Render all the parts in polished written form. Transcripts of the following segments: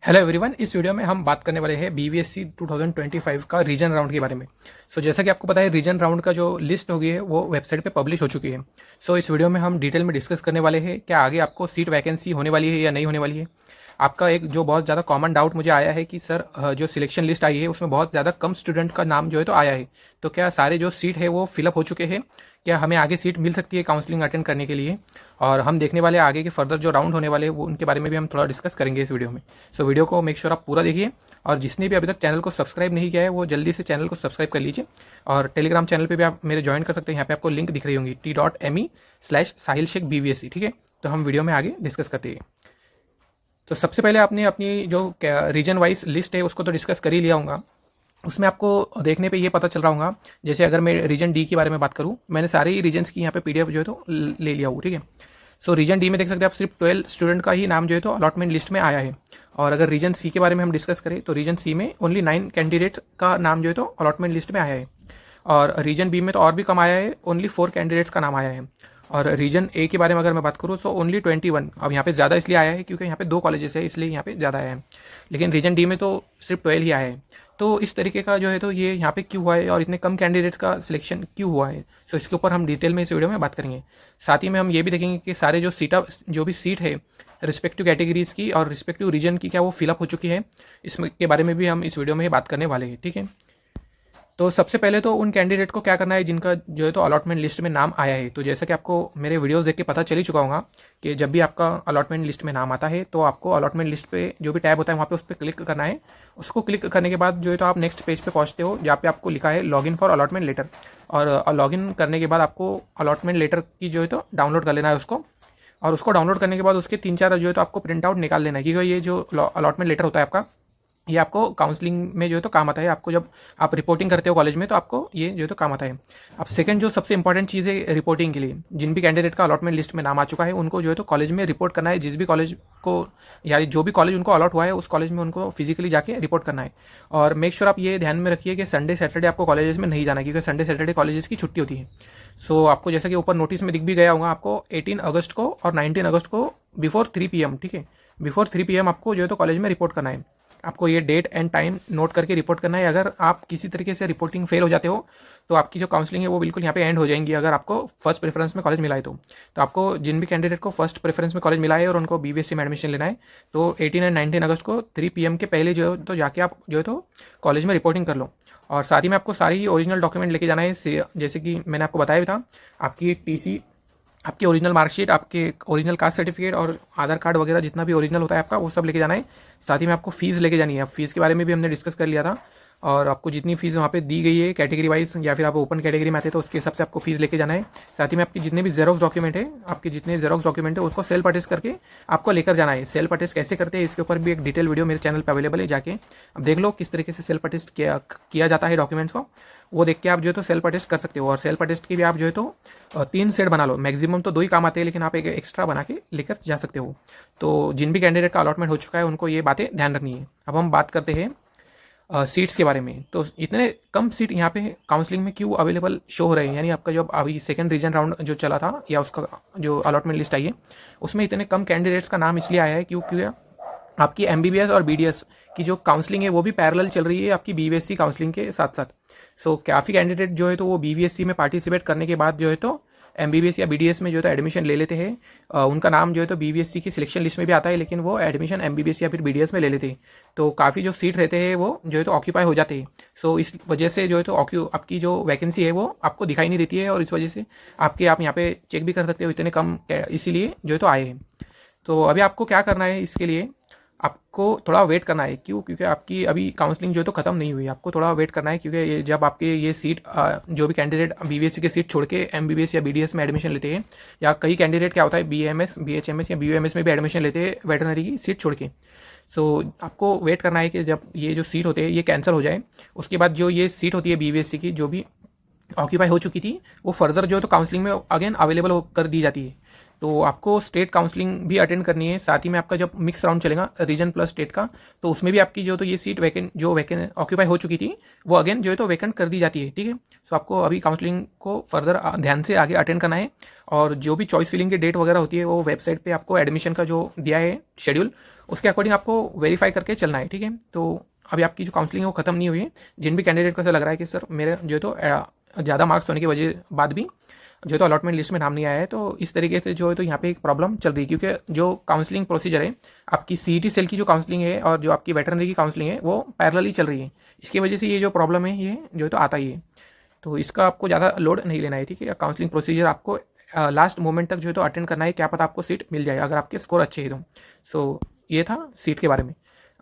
Hello everyone, इस video में हम बात करने वाले हैं बीवीएससी 2025 का रीजन राउंड के बारे में। जैसा कि आपको पता है, रीजन राउंड का जो लिस्ट होगी है वो वेबसाइट पे पब्लिश हो चुकी है। इस वीडियो में हम डिटेल में डिस्कस करने वाले हैं क्या आगे आपको सीट वैकेंसी होने वाली है या नहीं होने वाली है। आपका एक जो बहुत ज़्यादा कॉमन डाउट मुझे आया है कि सर जो सिलेक्शन लिस्ट आई है उसमें बहुत ज़्यादा कम स्टूडेंट का नाम जो है तो आया है, तो क्या सारे जो सीट है वो फिलअप हो चुके हैं, क्या हमें आगे सीट मिल सकती है काउंसलिंग अटेंड करने के लिए। और हम देखने वाले आगे के फर्दर जो राउंड होने वाले हैं वो उनके बारे में भी हम थोड़ा डिस्कस करेंगे इस वीडियो में। वीडियो को मेक श्योर आप पूरा देखिए, और जिसने भी अभी तक चैनल को सब्सक्राइब नहीं किया है वो जल्दी से चैनल को सब्सक्राइब कर लीजिए। और टेलीग्राम चैनल पे भी आप मेरे ज्वाइन कर सकते हैं, यहाँ पे आपको लिंक दिख रही होंगी t.me/साहिल शेख BVSC। ठीक है, तो हम वीडियो में आगे डिस्कस करते हैं। तो सबसे पहले आपने अपनी जो रीजन वाइज लिस्ट है उसको तो डिस्कस कर ही लिया होगा। उसमें आपको देखने पे ये पता चल रहा होगा, जैसे अगर मैं रीजन डी के बारे में बात करूँ, मैंने सारे ही रीजन्स की यहाँ पे PDF जो है तो ले लिया हूँ। ठीक है, रीजन डी में देख सकते हैं आप, सिर्फ 12 स्टूडेंट का ही नाम जो है तो अलॉटमेंट लिस्ट में आया है। और अगर रीजन सी के बारे में हम डिस्कस करें तो रीजन सी में ओनली 9 कैंडिडेट का नाम जो है तो अलॉटमेंट लिस्ट में आया है। और रीजन बी में तो और भी कम आया है, ओनली 4 कैंडिडेट्स का नाम आया है। और रीजन ए के बारे में अगर मैं बात करूँ ओनली 21। अब यहाँ पे ज़्यादा इसलिए आया है क्योंकि यहाँ पे 2 कॉलेजेस है, इसलिए यहाँ पे ज़्यादा आया है। लेकिन रीजन डी में तो सिर्फ 12 ही आया है। तो इस तरीके का जो है तो ये यहाँ पे क्यों हुआ है और इतने कम कैंडिडेट्स का सिलेक्शन क्यों हुआ है, इसके ऊपर हम डिटेल में इस वीडियो में बात करेंगे। साथ ही में हम ये भी देखेंगे कि सारे जो भी सीट है रिस्पेक्टिव कैटेगरीज की और रिस्पेक्टिव रीजन की, क्या वो फिलअप हो चुकी है, इसमें के बारे में भी हम इस वीडियो में बात करने वाले हैं। ठीक है, तो सबसे पहले तो उन कैंडिडेट को क्या करना है जिनका जो है तो अलॉटमेंट लिस्ट में नाम आया है। तो जैसा कि आपको मेरे वीडियोस देख के पता चल ही चुका होगा कि जब भी आपका अलॉटमेंट लिस्ट में नाम आता है तो आपको अलॉटमेंट लिस्ट पे जो भी टैब होता है वहाँ पे उस पर क्लिक करना है। उसको क्लिक करने के बाद जो है तो आप नेक्स्ट पेज पे पहुँचते हो जहाँ पे आपको लिखा है लॉगिन फॉर अलॉटमेंट लेटर। और लॉगिन करने के बाद आपको अलॉटमेंट लेटर की जो है तो डाउनलोड कर लेना है उसको। और उसको डाउनलोड करने के बाद उसके 3-4 जो है तो आपको प्रिंट आउट निकाल लेना है, क्योंकि ये जो अलॉटमेंट लेटर होता है आपका, ये आपको काउंसलिंग में जो है तो काम आता है। आपको जब आप रिपोर्टिंग करते हो कॉलेज में तो आपको ये जो है तो काम आता है। अब सेकंड जो सबसे इंपॉर्टेंट चीज़ है रिपोर्टिंग के लिए, जिन भी कैंडिडेट का अलॉटमेंट लिस्ट में नाम आ चुका है उनको जो है तो कॉलेज में रिपोर्ट करना है। जिस भी कॉलेज को, यानी जो भी कॉलेज उनको अलॉट हुआ है उस कॉलेज में उनको फिजिकली जाके रिपोर्ट करना है। और मेक श्योर आप ये ध्यान में रखिए कि संडे सैटरडे आपको कॉलेजेस में नहीं जाना, क्योंकि संडे सैटरडे कॉलेजेस की छुट्टी होती है। आपको जैसा कि ऊपर नोटिस में दिख भी गया होगा, आपको 18 अगस्त को और 19 अगस्त को बिफोर 3 PM, ठीक है, बिफोर 3 PM आपको जो है तो कॉलेज में रिपोर्ट करना है। आपको ये डेट एंड टाइम नोट करके रिपोर्ट करना है। अगर आप किसी तरीके से रिपोर्टिंग फेल हो जाते हो तो आपकी जो काउंसलिंग है वो बिल्कुल यहाँ पे एंड हो जाएंगी। अगर आपको फर्स्ट प्रेफरेंस में कॉलेज मिला है तो आपको, जिन भी कैंडिडेट को फर्स्ट प्रेफरेंस में कॉलेज मिला है और उनको BVSC में एडमिशन लेना है, तो 18 एंड 19 अगस्त को 3 PM के पहले जो है तो जाके आप जो है तो कॉलेज में रिपोर्टिंग कर लो। और साथ ही में आपको सारी ही ओरिजिनल डॉक्यूमेंट लेके जाना है, जैसे कि मैंने आपको बताया भी था, आपकी TC, आपकी ओरिजिनल मार्कशीट, आपके ओरिजिनल कास्ट सर्टिफिकेट और आधार कार्ड वगैरह जितना भी ओरिजिनल होता है आपका वो सब लेके जाना है। साथ ही में आपको फीस लेके जानी है। फीस के बारे में भी हमने डिस्कस कर लिया था, और आपको जितनी फीस वहाँ पे दी गई है कैटेगरी वाइज, या फिर आप ओपन कैटेगरी में आते हैं तो उसके हिसाब से आपको फीस लेके जाना है। साथ ही में आपकी जितने भी जेरोक्स डॉक्यूमेंट है, आपके जितने जेरोक्स डॉक्यूमेंट है उसको सेल्फ अटेस्ट करके आपको लेकर जाना है। सेल्फ अटेस्ट कैसे करते हैं इसके ऊपर भी एक डिटेल वीडियो मेरे चैनल पर अवेलेबल है, जाके अब देख लो किस तरीके से सेल्फ अटेस्ट किया जाता है डॉक्यूमेंट्स को, वो देख के आप जो है तो सेल्फ अटेस्ट कर सकते हो। और सेल्फ अटेस्ट की भी आप जो है तो 3 सेट बना लो, मैक्सिमम तो 2 ही काम आते हैं, लेकिन आप एक एक्स्ट्रा बना के लेकर जा सकते हो। तो जिन भी कैंडिडेट का अलॉटमेंट हो चुका है उनको ये बातें ध्यान रखनी है। अब हम बात करते हैं सीट्स के बारे में। तो इतने कम सीट यहाँ पे काउंसलिंग में क्यों अवेलेबल शो हो रहे हैं, यानी आपका जो अभी सेकंड रीजन राउंड जो चला था या उसका जो अलॉटमेंट लिस्ट आई है उसमें इतने कम कैंडिडेट्स का नाम इसलिए आया है क्योंकि आपकी MBBS और BDS की जो काउंसलिंग है वो भी पैरेलल चल रही है आपकी BVSC काउंसलिंग के साथ साथ। काफ़ी कैंडिडेट जो है तो वो BVSC में पार्टिसिपेट करने के बाद जो है तो MBBS या BDS में जो है तो एडमिशन ले लेते हैं। उनका नाम जो है तो BVSC की सिलेक्शन लिस्ट में भी आता है, लेकिन वो एडमिशन MBBS या फिर BDS में ले लेते हैं। तो काफ़ी जो सीट रहते हैं वो जो है तो ऑक्यूपाई हो जाते हैं। इस वजह से जो है तो आपकी जो वैकेंसी है वो आपको दिखाई नहीं देती है, और इस वजह से आप यहाँ पे चेक भी कर सकते हो इतने कम, इसीलिए जो है तो आए हैं। तो अभी आपको क्या करना है, इसके लिए आपको थोड़ा वेट करना है। क्यों? क्योंकि आपकी अभी काउंसलिंग जो है तो ख़त्म नहीं हुई, आपको थोड़ा वेट करना है, क्योंकि ये जब आपके ये सीट जो भी कैंडिडेट BVSC की सीट छोड़ के MBBS या BDS में एडमिशन लेते हैं, या कई कैंडिडेट क्या होता है BAMS, BHMS या BUMS में भी एडमिशन लेते हैं वेटरनरी की सीट छोड़ के। आपको वेट करना है कि जब ये जो सीट होते हैं ये कैंसिल हो जाए, उसके बाद जो ये सीट होती है BVSC की जो भी ऑक्यूपाई हो चुकी थी वो फर्दर जो है तो काउंसलिंग में अगेन अवेलेबल कर दी जाती है। तो आपको स्टेट काउंसलिंग भी अटेंड करनी है। साथ ही में आपका जब मिक्स राउंड चलेगा रीजन प्लस स्टेट का, तो उसमें भी आपकी जो तो ये सीट वैकेंट ऑक्यूपाई हो चुकी थी वो अगेन जो है तो वैकेंट कर दी जाती है, ठीक है। सो आपको अभी काउंसलिंग को फर्दर ध्यान से आगे अटेंड करना है, और जो भी चॉइस फिलिंग की डेट वगैरह होती है वो वेबसाइट पे आपको एडमिशन का जो दिया है शेड्यूल, उसके अकॉर्डिंग आपको वेरीफाई करके चलना है, ठीक है। तो अभी आपकी जो काउंसलिंग है वो खत्म नहीं हुई है। जिन भी कैंडिडेट को ऐसा लग रहा है कि सर मेरे जो है तो ज़्यादा मार्क्स होने की वजह बाद भी जो है तो अलॉटमेंट लिस्ट में नाम नहीं आया है, तो इस तरीके से जो है तो यहाँ पे एक प्रॉब्लम चल रही है, क्योंकि जो काउंसलिंग प्रोसीजर है आपकी सीईटी सेल की जो काउंसलिंग है और जो आपकी वेटरनरी की काउंसलिंग है वो पैरेलली चल रही है। इसकी वजह से ये जो प्रॉब्लम है ये जो है तो आता ही है। तो इसका आपको ज़्यादा लोड नहीं लेना है, ठीक है। काउंसलिंग प्रोसीजर आपको लास्ट मोमेंट तक जो है तो अटेंड करना है, क्या पता आपको सीट मिल जाए अगर आपके स्कोर अच्छे हैं तो। सो ये था सीट के बारे में।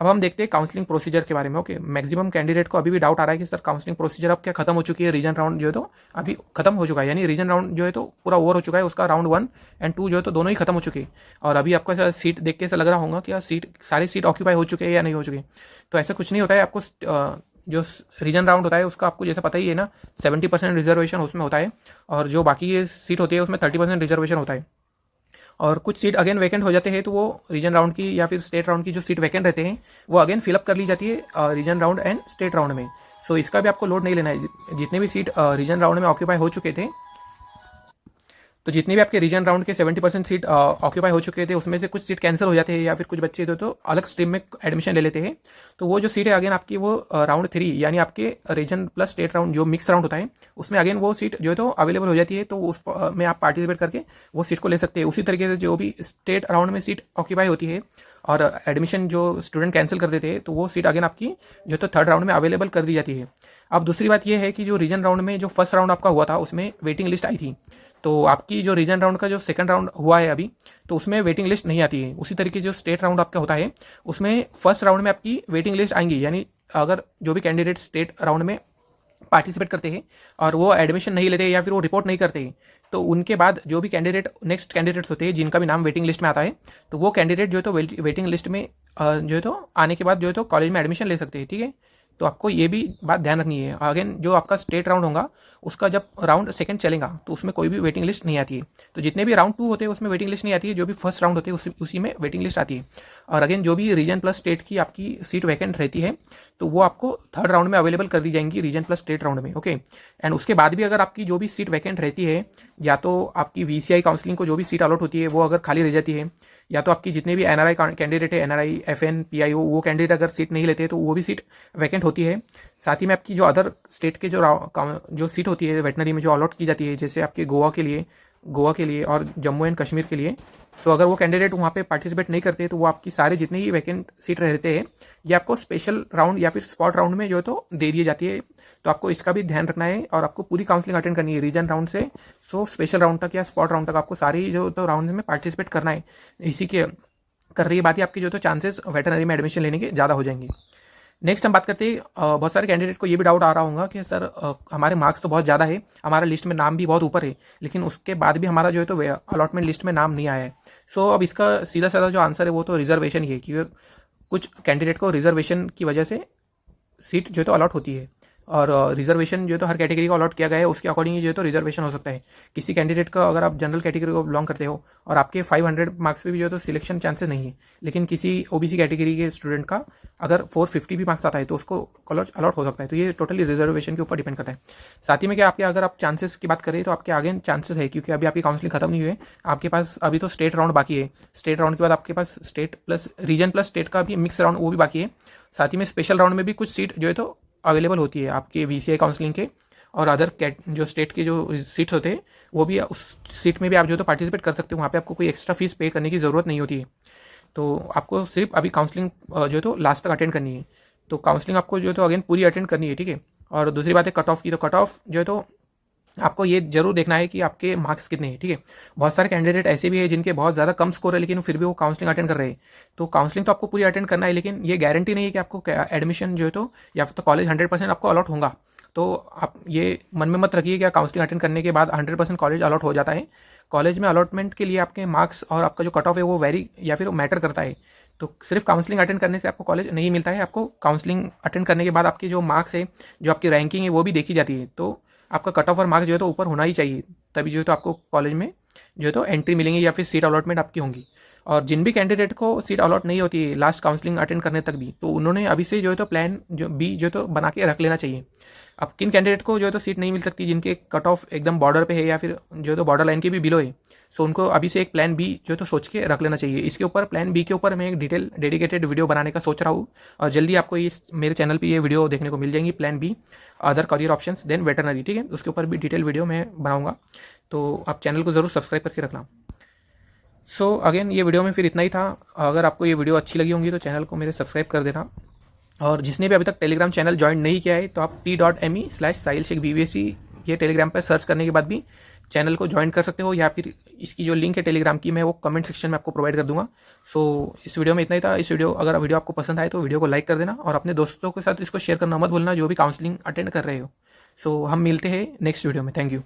अब हम देखते हैं काउंसलिंग प्रोसीजर के बारे में। ओके, मैक्सिमम कैंडिडेट को अभी भी डाउट आ रहा है कि सर काउंसलिंग प्रोसीजर अब क्या खत्म हो चुकी है, रीजन राउंड जो है तो अभी खत्म हो चुका है, यानी रीजन राउंड जो है तो पूरा ओवर हो चुका है, उसका राउंड 1 एंड 2 जो है तो दोनों ही खत्म हो चुके हैं, और अभी आपको ऐसा सीट देख के ऐसा लग रहा होगा कि यार सीट सारी सीट ऑक्यूपाई हो चुके हैं या नहीं हो चुके। तो ऐसा कुछ नहीं होता है। आपको जो रीजन राउंड होता है उसका आपको जैसा पता ही है ना, 70% रिजर्वेशन उसमें होता है, और जो बाकी ये सीट होती है उसमें 30% रिजर्वेशन होता है। और कुछ सीट अगेन वैकेंट हो जाते हैं, तो वो रीजन राउंड की या फिर स्टेट राउंड की जो सीट वैकेंट रहते हैं वो अगेन फिलअप कर ली जाती है region round and state round में। सो इसका भी आपको लोड नहीं लेना है। जितने भी सीट रीजन राउंड में ऑक्यूपाई हो चुके थे, तो जितने भी आपके रीजन राउंड के 70% सीट ऑक्यूपाई हो चुके थे उसमें से कुछ सीट कैंसिल हो जाते हैं, या फिर कुछ बच्चे तो अलग स्ट्रीम में एडमिशन ले लेते हैं। तो वो जो सीट है अगेन आपकी वो राउंड 3 यानी आपके रीजन प्लस स्टेट राउंड जो मिक्स राउंड होता है उसमें अगेन वो सीट जो है तो अवेलेबल हो जाती है, तो उस में आप पार्टिसिपेट करके वो सीट को ले सकते हैं। उसी तरीके से जो भी स्टेट राउंड में सीट ऑक्यूपाई होती है और एडमिशन जो स्टूडेंट कैंसिल कर देते हैं, तो वो सीट अगेन आपकी जो तो थर्ड राउंड में अवेलेबल कर दी जाती है। अब दूसरी बात यह है कि जो रीजन राउंड में जो फर्स्ट राउंड आपका हुआ था उसमें वेटिंग लिस्ट आई थी, तो आपकी जो रीजन राउंड का जो सेकंड राउंड हुआ है अभी, तो उसमें वेटिंग लिस्ट नहीं आती है। उसी तरीके जो स्टेट राउंड आपका होता है उसमें फर्स्ट राउंड में आपकी वेटिंग लिस्ट आएंगी, यानी अगर जो भी कैंडिडेट स्टेट राउंड में पार्टिसिपेट करते हैं और वो एडमिशन नहीं लेते या फिर वो रिपोर्ट नहीं करते हैं, तो उनके बाद जो भी कैंडिडेट नेक्स्ट कैंडिडेट होते हैं जिनका भी नाम वेटिंग लिस्ट में आता है, तो वो कैंडिडेट जो है तो वेटिंग लिस्ट में जो है तो आने के बाद जो है तो कॉलेज में एडमिशन ले सकते हैं, ठीक है। तो आपको ये भी बात ध्यान रखनी है। अगेन जो आपका स्टेट राउंड होगा उसका जब राउंड सेकंड चलेगा तो उसमें कोई भी वेटिंग लिस्ट नहीं आती है। तो जितने भी राउंड 2 होते हैं उसमें वेटिंग लिस्ट नहीं आती है, जो भी फर्स्ट राउंड होते हैं उसी में वेटिंग लिस्ट आती है। और अगेन जो भी रीजन प्लस स्टेट की आपकी सीट वैकेंट रहती है तो वो आपको थर्ड राउंड में अवेलेबल कर दी जाएंगी रीजन प्लस स्टेट राउंड में, ओके। एंड उसके बाद भी अगर आपकी जो भी सीट वैकेंट रहती है, या तो आपकी VCI काउंसलिंग को जो भी सीट अलॉट होती है वो अगर खाली रह जाती है, या तो आपकी जितने भी NRI कैंडिडेट है, NRI FN PIO वो कैंडिडेट अगर सीट नहीं लेते तो वो भी सीट वैकेंट होती है। साथ ही में आपकी जो अदर स्टेट के जो सीट होती है वेटनरी में जो अलॉट की जाती है, जैसे आपके गोवा के लिए और जम्मू एंड कश्मीर के लिए, सो अगर वो कैंडिडेट वहाँ पे पार्टिसिपेट नहीं करते तो वो आपकी सारे जितने ही वैकेंट सीट रहते हैं ये आपको स्पेशल राउंड या फिर स्पॉट राउंड में जो है तो दे दी जाती है। तो आपको इसका भी ध्यान रखना है और आपको पूरी काउंसलिंग अटेंड करनी है रीजन राउंड से सो स्पेशल राउंड तक या स्पॉट राउंड तक आपको सारी जो तो राउंड में पार्टिसिपेट करना है। इसी के कर रही बात ही आपकी जो तो चांसेस वेटनरी में एडमिशन लेने के ज़्यादा हो जाएंगे। नेक्स्ट हम बात करते हैं, बहुत सारे कैंडिडेट को ये भी डाउट आ रहा होगा कि सर हमारे मार्क्स तो बहुत ज़्यादा है, हमारा लिस्ट में नाम भी बहुत ऊपर है, लेकिन उसके बाद भी हमारा जो है तो अलॉटमेंट लिस्ट में नाम नहीं आया है। सो अब इसका सीधा साधा जो आंसर है वो तो रिजर्वेशन ही है, क्योंकि कुछ कैंडिडेट को रिजर्वेशन की वजह से सीट जो है तो अलॉट होती है, और रिजर्वेशन जो है तो हर कैटेगरी को अलॉट किया गया है उसके अकॉर्डिंग जो है तो रिजर्वेशन हो सकता है। किसी कैंडिडेट का अगर आप जनरल कैटेगरी को बिलोंग करते हो और आपके 500 मार्क्स पे भी जो है तो सिलेक्शन चांसेस नहीं है, लेकिन किसी OBC कैटेगरी के स्टूडेंट का अगर 450 भी मार्क्स आता है तो उसको कॉलेज अलॉट हो सकता है। तो ये टोटली रिजर्वेशन के ऊपर डिपेंड करता है। साथ ही में क्या आपके अगर आप चांसेस की बात करें तो आपके आगे चांसेस है, क्योंकि अभी आपकी काउंसलिंग खत्म नहीं हुई है, आपके पास अभी तो स्टेट राउंड बाकी है। स्टेट राउंड के बाद आपके पास state plus region plus state का भी मिक्स राउंड वो भी बाकी है। साथ ही में स्पेशल राउंड में भी कुछ सीट जो है तो अवेलेबल होती है आपके VCI काउंसलिंग के, और अदर जो स्टेट के जो सीट्स होते हैं वो भी उस सीट में भी आप जो तो पार्टिसिपेट कर सकते हो। वहाँ पे आपको कोई एक्स्ट्रा फीस पे करने की ज़रूरत नहीं होती है। तो आपको सिर्फ अभी काउंसलिंग जो है तो लास्ट तक अटेंड करनी है। तो काउंसलिंग आपको जो है तो अगेन पूरी अटेंड करनी है, ठीक है। और दूसरी बात है कट ऑफ की, तो कट ऑफ जो है तो आपको ये जरूर देखना है कि आपके मार्क्स कितने हैं, ठीक है। बहुत सारे कैंडिडेट ऐसे भी है जिनके बहुत ज़्यादा कम स्कोर है लेकिन फिर भी वो काउंसलिंग अटेंड कर रहे हैं। तो काउंसलिंग तो आपको पूरी अटेंड करना है, लेकिन ये गारंटी नहीं है कि आपको एडमिशन जो है तो या फिर तो कॉलेज 100% आपको अलॉट होगा। तो आप ये मन में मत रखिए कि काउंसलिंग अटेंड करने के बाद 100% कॉलेज अलॉट हो जाता है। कॉलेज में अलॉटमेंट के लिए आपके मार्क्स और आपका जो कट ऑफ है वो वेरी या फिर मैटर करता है। तो सिर्फ काउंसलिंग अटेंड करने से आपको कॉलेज नहीं मिलता है, आपको काउंसलिंग अटेंड करने के बाद आपकी जो मार्क्स है, जो आपकी रैंकिंग है वो भी देखी जाती है। तो आपका कट ऑफ और मार्क्स जो है तो ऊपर होना ही चाहिए, तभी जो है तो आपको कॉलेज में जो है तो एंट्री मिलेंगी या फिर सीट अलॉटमेंट आपकी होंगी। और जिन भी कैंडिडेट को सीट अलॉट नहीं होती है लास्ट काउंसलिंग अटेंड करने तक भी, तो उन्होंने अभी से जो है तो प्लान जो बी जो है तो बना के रख लेना चाहिए। अब किन कैंडिडेट को जो है तो सीट नहीं मिल सकती, जिनके कट ऑफ एकदम बॉर्डर पे है या फिर जो है तो बॉर्डर लाइन के भी बिलो है, सो उनको अभी से एक प्लान बी जो है तो सोच के रख लेना चाहिए। इसके ऊपर प्लान बी के ऊपर मैं एक डिटेल डेडिकेटेड वीडियो बनाने का सोच रहा हूँ, और जल्दी आपको इस मेरे चैनल पे ये वीडियो देखने को मिल जाएंगी, plan B other career options than veterinary, ठीक है। उसके ऊपर भी डिटेल वीडियो मैं बनाऊंगा, तो आप चैनल को ज़रूर सब्सक्राइब करके रखना। सो अगेन ये वीडियो में फिर इतना ही था। अगर आपको ये वीडियो अच्छी लगी होंगी तो चैनल को मेरे सब्सक्राइब कर देना, और जिसने भी अभी तक टेलीग्राम चैनल ज्वाइन नहीं किया है तो आप t.me/साहिल शेख BVSC ये टेलीग्राम पर सर्च करने के बाद भी चैनल को ज्वाइन कर सकते हो, या फिर इसकी जो लिंक है टेलीग्राम की मैं वो कमेंट सेक्शन में आपको प्रोवाइड कर दूंगा। सो इस वीडियो में इतना ही था। अगर वीडियो आपको पसंद आए तो वीडियो को लाइक कर देना, और अपने दोस्तों के साथ इसको शेयर करना मत भूलना जो भी काउंसलिंग अटेंड कर रहे हो। सो हम मिलते हैं नेक्स्ट वीडियो में। Thank you.